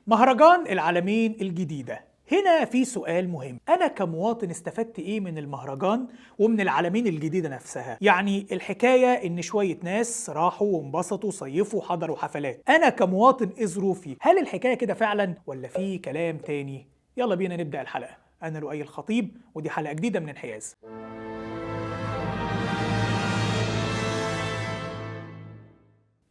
مهرجان العالمين الجديدة. هنا في سؤال مهم، أنا كمواطن استفدت إيه من المهرجان ومن العالمين الجديدة نفسها؟ يعني الحكاية إن شوية ناس راحوا وانبسطوا صيفوا حضروا حفلات، أنا كمواطن إيه ظروفي؟ هل الحكاية كده فعلا ولا في كلام تاني؟ يلا بينا نبدأ الحلقة. أنا لؤي الخطيب ودي حلقة جديدة من انحياز.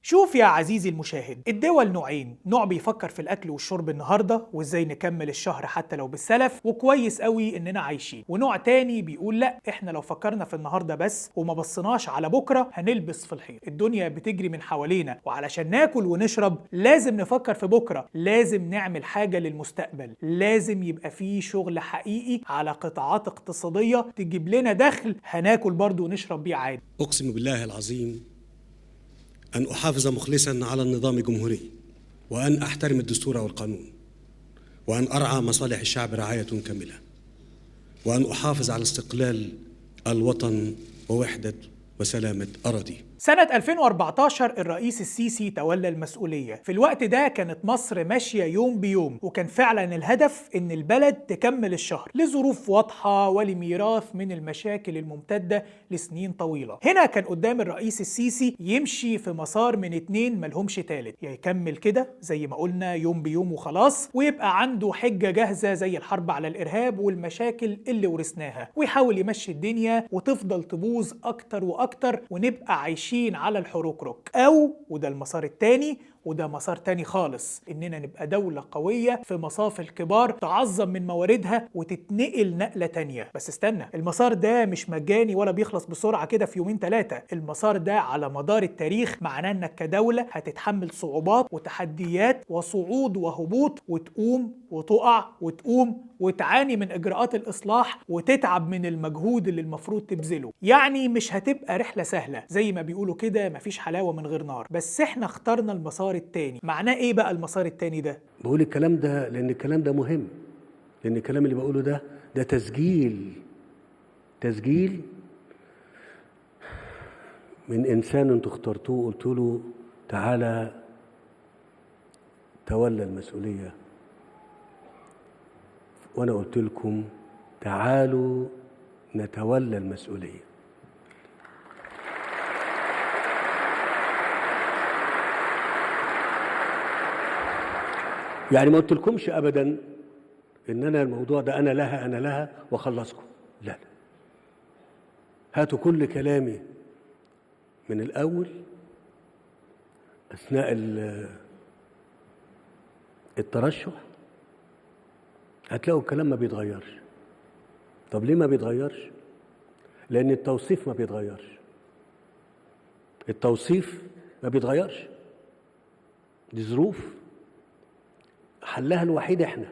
شوف يا عزيزي المشاهد، الدول نوعين، نوع بيفكر في الاكل والشرب النهارده وازاي نكمل الشهر حتى لو بالسلف وكويس قوي اننا عايشين، ونوع تاني بيقول لا، احنا لو فكرنا في النهارده بس وما بصيناش على بكره هنلبس في الحيط. الدنيا بتجري من حوالينا وعلشان ناكل ونشرب لازم نفكر في بكره، لازم نعمل حاجه للمستقبل، لازم يبقى في شغل حقيقي على قطاعات اقتصاديه تجيب لنا دخل هناكل برضه ونشرب بيه عادي. أقسم بالله العظيم أن أحافظ مخلصاً على النظام الجمهوري، وأن أحترم الدستور والقانون، وأن أرعى مصالح الشعب رعاية كاملة، وأن أحافظ على استقلال الوطن ووحدة وسلامة أراضيه. سنة 2014 الرئيس السيسي تولى المسؤولية. في الوقت ده كانت مصر ماشية يوم بيوم، وكان فعلا الهدف ان البلد تكمل الشهر لظروف واضحة ولميراث من المشاكل الممتدة لسنين طويلة. هنا كان قدام الرئيس السيسي يمشي في مسار من اتنين ملهمش تالت، يا يكمل كده زي ما قلنا يوم بيوم وخلاص ويبقى عنده حجة جاهزة زي الحرب على الإرهاب والمشاكل اللي ورثناها، ويحاول يمشي الدنيا وتفضل تبوظ أكتر وأكتر ونبقى عايشين على الحروكروك، أو وده المسار التاني وده مسار تاني خالص، إننا نبقى دولة قوية في مصاف الكبار تعظم من مواردها وتتنقل نقلة تانية. بس استنى، المسار ده مش مجاني ولا بيخلص بسرعة كده في يومين ثلاثة، المسار ده على مدار التاريخ معناه إنك كدولة هتتحمل صعوبات وتحديات وصعود وهبوط، وتقوم وتقع وتقوم وتعاني من إجراءات الإصلاح وتتعب من المجهود اللي المفروض تبذله. يعني مش هتبقى رحلة سهلة، زي ما بيقولوا كده مفيش حلاوة من غير نار. بس احنا اخترنا المسار التاني. معناه ايه بقى المسار التاني ده؟ بقول الكلام ده لأن الكلام ده مهم، لأن الكلام اللي بقوله ده تسجيل من إنسان انتوا اخترتوه قلت له تعالى تولى المسؤولية، وأنا قلت لكم تعالوا نتولى المسؤولية. يعني ما قلتلكمش أبدا إن أنا الموضوع ده أنا لها وأخلصكم، لا، هاتوا كل كلامي من الأول أثناء الترشح هتلاقوا الكلام ما بيتغيرش. طب ليه ما بيتغيرش؟ لأن التوصيف ما بيتغيرش. التوصيف ما بيتغيرش، دي ظروف حلها الوحيد احنا.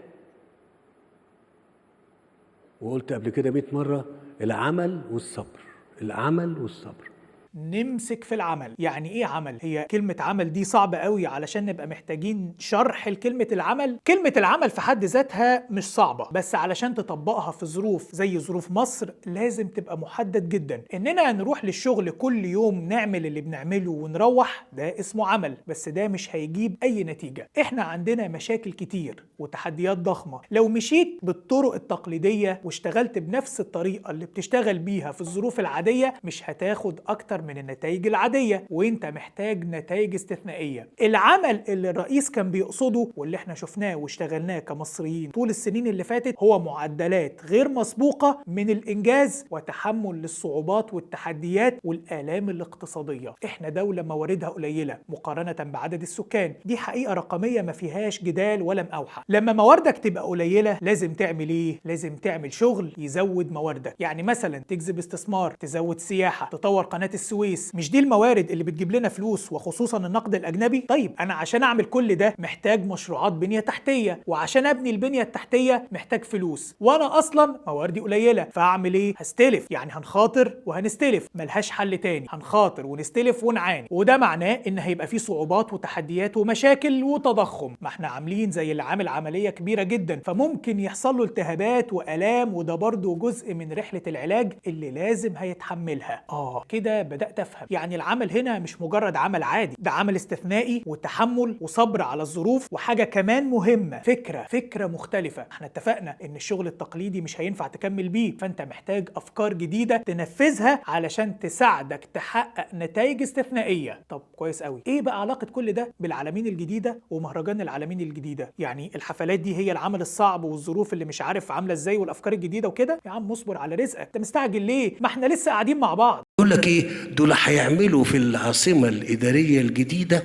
وقلت قبل كده 100 مرة العمل والصبر. نمسك في العمل. يعني ايه عمل؟ هي كلمة عمل دي صعبة قوي علشان نبقى محتاجين شرح لكلمة العمل. كلمة العمل في حد ذاتها مش صعبة، بس علشان تطبقها في ظروف زي ظروف مصر لازم تبقى محدد جدا. اننا نروح للشغل كل يوم نعمل اللي بنعمله ونروح، ده اسمه عمل، بس ده مش هيجيب اي نتيجة. احنا عندنا مشاكل كتير وتحديات ضخمة. لو مشيت بالطرق التقليدية واشتغلت بنفس الطريقة اللي بتشتغل بيها في الظروف العادية مش هتاخد اكتر من النتائج العادية، وانت محتاج نتائج استثنائية. العمل اللي الرئيس كان بيقصده واللي احنا شفناه واشتغلناه كمصريين طول السنين اللي فاتت هو معدلات غير مسبوقة من الانجاز وتحمل للصعوبات والتحديات والآلام الاقتصادية. احنا دولة مواردها قليلة مقارنة بعدد السكان، دي حقيقة رقمية ما فيهاش جدال ولا مقاوحة. لما مواردك تبقى قليلة لازم تعمل ايه؟ لازم تعمل شغل يزود مواردك. يعني مثلا تجذب استثمار، تزود سياحة، تطور قناة السويس. مش دي الموارد اللي بتجيب لنا فلوس وخصوصا النقد الاجنبي؟ طيب انا عشان اعمل كل ده محتاج مشروعات بنية تحتية، وعشان ابني البنية التحتية محتاج فلوس، وانا اصلا مواردي قليلة، فاعمل ايه؟ هستلف. يعني هنخاطر وهنستلف، ملهاش حل تاني، هنخاطر ونستلف ونعاني، وده معناه ان هيبقى فيه صعوبات وتحديات ومشاكل وتضخم. ما احنا عاملين زي اللي عامل عملية كبيرة جدا فممكن يحصل له التهابات والام، وده برضه جزء من رحلة العلاج اللي لازم هيتحملها. كده بدأنا بدأت أفهم يعني العمل هنا مش مجرد عمل عادي، ده عمل استثنائي وتحمل وصبر على الظروف، وحاجة كمان مهمة، فكرة مختلفة. احنا اتفقنا ان الشغل التقليدي مش هينفع تكمل بيه، فانت محتاج افكار جديدة تنفذها علشان تساعدك تحقق نتائج استثنائية. طب كويس قوي، ايه بقى علاقة كل ده بالعالمين الجديدة ومهرجان العالمين الجديدة؟ يعني الحفلات دي هي العمل الصعب والظروف اللي مش عارف عاملة ازاي والافكار الجديدة وكده؟ يا عم اصبر على رزقك، انت مستعجل ليه؟ ما احنا لسه قاعدين مع بعض. يقول لك ايه دول هيعملوا في العاصمة الإدارية الجديدة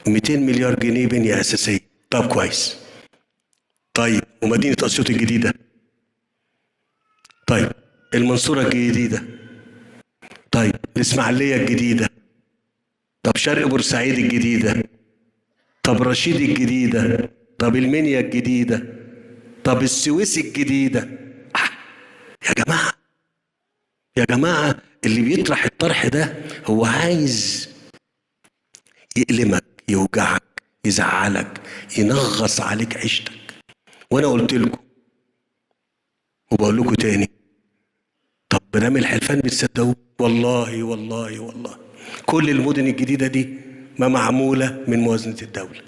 200 مليار جنيه بنية أساسية. طب كويس. طيب ومدينة أسيوط الجديدة؟ طيب المنصورة الجديدة؟ طيب الإسماعيلية الجديدة؟ طب شرق بورسعيد الجديدة؟ طب رشيد الجديدة؟ طب المنيا الجديدة؟ طب السويس الجديدة؟ يا جماعة اللي بيطرح الطرح ده هو عايز يألمك، يوجعك، يزعلك، ينغص عليك عيشتك. وانا قلت لكم وبقول لكم تاني، طب رامي الحلفان بتصدقوا؟ والله كل المدن الجديدة دي ما معمولة من موازنة الدولة.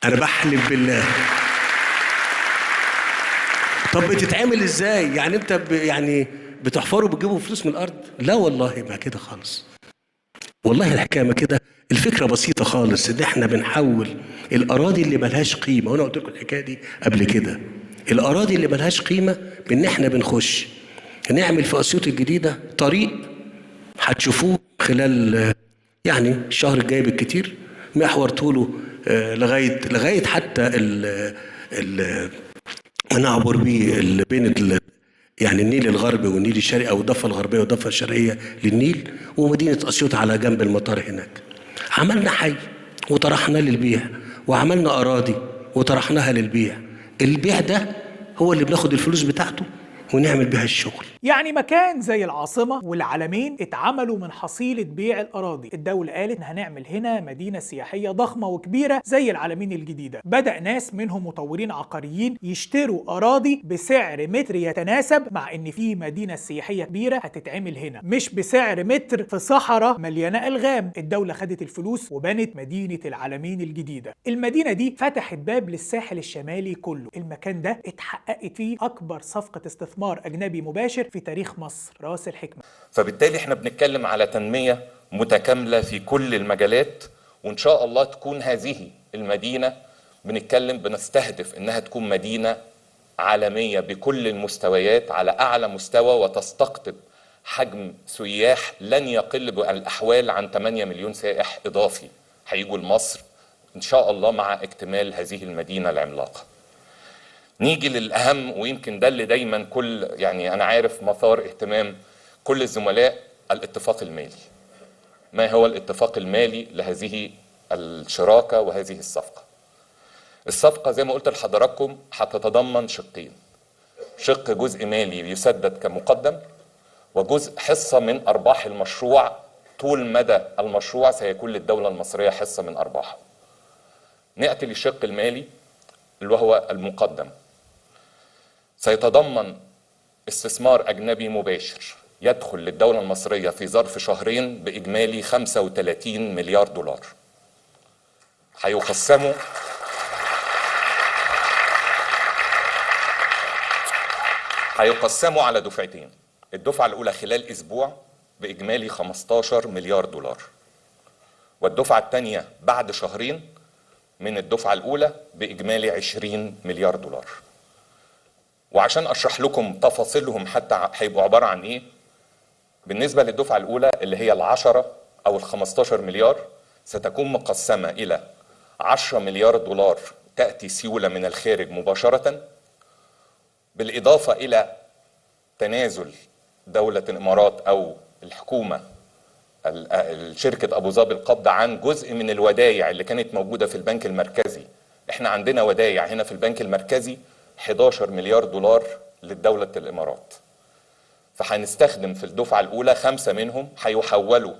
انا بحلف بالله. طب بتتعمل ازاي؟ يعني انت يعني بتحفروا بتجيبوا فلوس من الارض؟ لا والله ما كده خالص، والله الحكايه ما كده. الفكره بسيطه خالص، ان احنا بنحول الاراضي اللي ملهاش قيمه، وانا قلت لكم الحكايه دي قبل كده، الاراضي اللي ملهاش قيمه بان احنا بنخش نعمل في اسيوط الجديده طريق هتشوفوه خلال يعني الشهر الجاي بالكتير، محور طوله لغايه حتى نعبر بيه بين يعني النيل الغربي والنيل الشرقي، او الضفه الغربيه والضفه الشرقيه للنيل، ومدينه اسيوط على جنب المطار هناك. عملنا حي وطرحناه للبيع، وعملنا اراضي وطرحناها للبيع. البيع ده هو اللي بناخد الفلوس بتاعته ونعمل بها الشغل. يعني مكان زي العاصمة والعلمين اتعملوا من حصيلة بيع الأراضي. الدولة قالت إن هنعمل هنا مدينة سياحية ضخمة وكبيرة زي العلمين الجديدة. بدأ ناس منهم مطورين عقاريين يشتروا أراضي بسعر متر يتناسب مع إن في مدينة سياحية كبيرة هتتعمل هنا، مش بسعر متر في صحراء مليانة ألغام. الدولة خدت الفلوس وبنت مدينة العلمين الجديدة. المدينة دي فتحت باب للساحل الشمالي كله. المكان ده اتحققت فيه أكبر صفقة استثمار أجنبي مباشر في تاريخ مصر، رأس الحكمة. فبالتالي احنا بنتكلم على تنمية متكاملة في كل المجالات، وإن شاء الله تكون هذه المدينة بنستهدف إنها تكون مدينة عالمية بكل المستويات على أعلى مستوى، وتستقطب حجم سياح لن يقل بالأحوال عن 8 مليون سائح إضافي هيجوا لمصر إن شاء الله مع اكتمال هذه المدينة العملاقة. نيجي للأهم، ويمكن ده اللي دايما يعني أنا عارف مثار اهتمام كل الزملاء، الاتفاق المالي. ما هو الاتفاق المالي لهذه الشراكة وهذه الصفقة؟ الصفقة زي ما قلت لحضراتكم هتتضمن شقين، شق جزء مالي يسدد كمقدم، وجزء حصة من أرباح المشروع. طول مدى المشروع سيكون للدولة المصرية حصة من أرباحه. نأتي للشق المالي اللي هو المقدم. سيتضمن استثمار أجنبي مباشر يدخل للدولة المصرية في ظرف شهرين بإجمالي 35 مليار دولار. هيقسموا على دفعتين. الدفعة الأولى خلال أسبوع بإجمالي 15 مليار دولار، والدفعة الثانية بعد شهرين من الدفعة الأولى بإجمالي 20 مليار دولار. وعشان أشرح لكم تفاصيلهم حتى هيبقوا عبارة عن إيه، بالنسبة للدفعة الأولى اللي هي 10 أو 15 مليار ستكون مقسمة إلى 10 مليار دولار تأتي سيولة من الخارج مباشرة، بالإضافة إلى تنازل دولة الإمارات أو الحكومة شركة أبو ظبي القبض عن جزء من الودايع اللي كانت موجودة في البنك المركزي. احنا عندنا ودايع هنا في البنك المركزي 11 مليار دولار للدولة الإمارات، فهنستخدم في الدفعة الأولى 5 منهم هيحولوا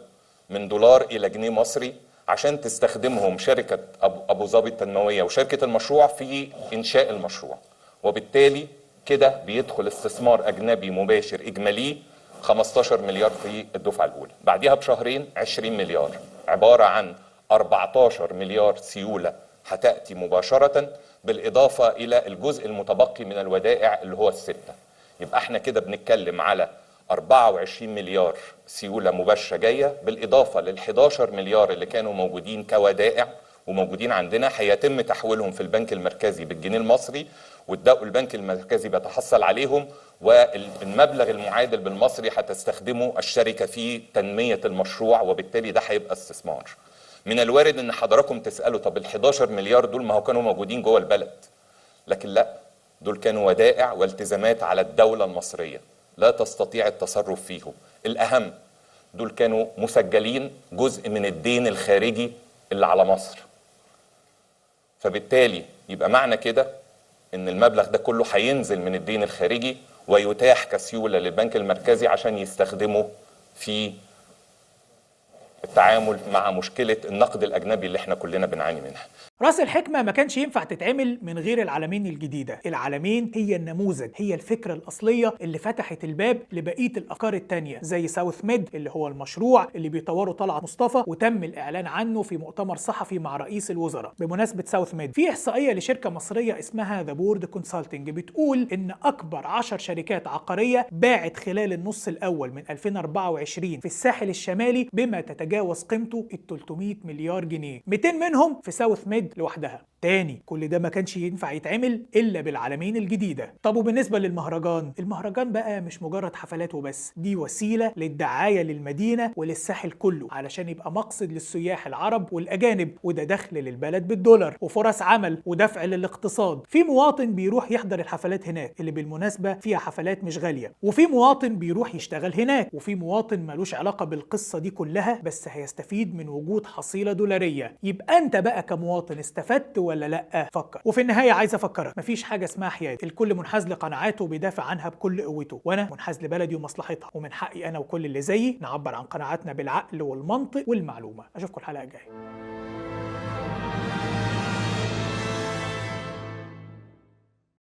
من دولار إلى جنيه مصري عشان تستخدمهم شركة أبو ظبي التنموية وشركة المشروع في إنشاء المشروع. وبالتالي كده بيدخل استثمار أجنبي مباشر إجمالي 15 مليار في الدفعة الأولى، بعدها بشهرين 20 مليار، عبارة عن 14 مليار سيولة هتأتي مباشرة بالإضافة إلى الجزء المتبقي من الودائع اللي هو الستة. يبقى احنا كده بنتكلم على 24 مليار سيولة مباشرة جاية بالإضافة لل11 مليار اللي كانوا موجودين كودائع وموجودين عندنا، هيتم تحويلهم في البنك المركزي بالجنيه المصري، والبنك المركزي بيتحصل عليهم، والمبلغ المعادل بالمصري هتستخدمه الشركة في تنمية المشروع، وبالتالي ده هيبقى استثمار. من الوارد ان حضراتكم تسألوا طب ال11 مليار دول ما هو كانوا موجودين جوه البلد، لكن لا، دول كانوا ودائع والتزامات على الدولة المصرية لا تستطيع التصرف فيهم. الأهم دول كانوا مسجلين جزء من الدين الخارجي اللي على مصر، فبالتالي يبقى معنى كده ان المبلغ ده كله هينزل من الدين الخارجي ويتاح كسيولة للبنك المركزي عشان يستخدمه في التعامل مع مشكلة النقد الأجنبي اللي احنا كلنا بنعاني منها. راس الحكمة ما كانش ينفع تتعمل من غير العالمين الجديدة. العالمين هي النموذج، هي الفكرة الأصلية اللي فتحت الباب لبقية الأفكار التانية زي ساوث ميد اللي هو المشروع اللي بيطوره طلعت مصطفى وتم الإعلان عنه في مؤتمر صحفي مع رئيس الوزراء. بمناسبة ساوث ميد، في إحصائية لشركة مصرية اسمها ذا بورد كونسلتنج بتقول إن أكبر 10 شركات عقارية باعت خلال النص الأول من 2024 في الساحل الشمالي بما تتجاوز قيمته 300 مليار جنيه، 200 منهم في ساوث ميد لوحدها. تاني، كل ده ما كانش ينفع يتعمل إلا بالعالمين الجديدة. طب وبالنسبة للمهرجان، المهرجان بقى مش مجرد حفلات وبس، دي وسيلة للدعاية للمدينة وللساحل كله علشان يبقى مقصد للسياح العرب والأجانب، وده دخل للبلد بالدولار وفرص عمل ودفع للاقتصاد. في مواطن بيروح يحضر الحفلات هناك اللي بالمناسبة فيها حفلات مش غالية، وفي مواطن بيروح يشتغل هناك، وفي مواطن ملوش علاقة بالقصة دي كلها بس هيستفيد من وجود حصيلة دولارية. يبقى أنت بقى كمواطن استفدت ولا لأ؟ فكر. وفي النهاية عايز أفكرك، مفيش حاجة اسمها حياد، الكل منحاز لقناعاته وبيدافع عنها بكل قوته، وأنا منحاز لبلدي ومصلحتها، ومن حقي أنا وكل اللي زيي نعبر عن قناعاتنا بالعقل والمنطق والمعلومة. أشوفكم الحلقة الجاية.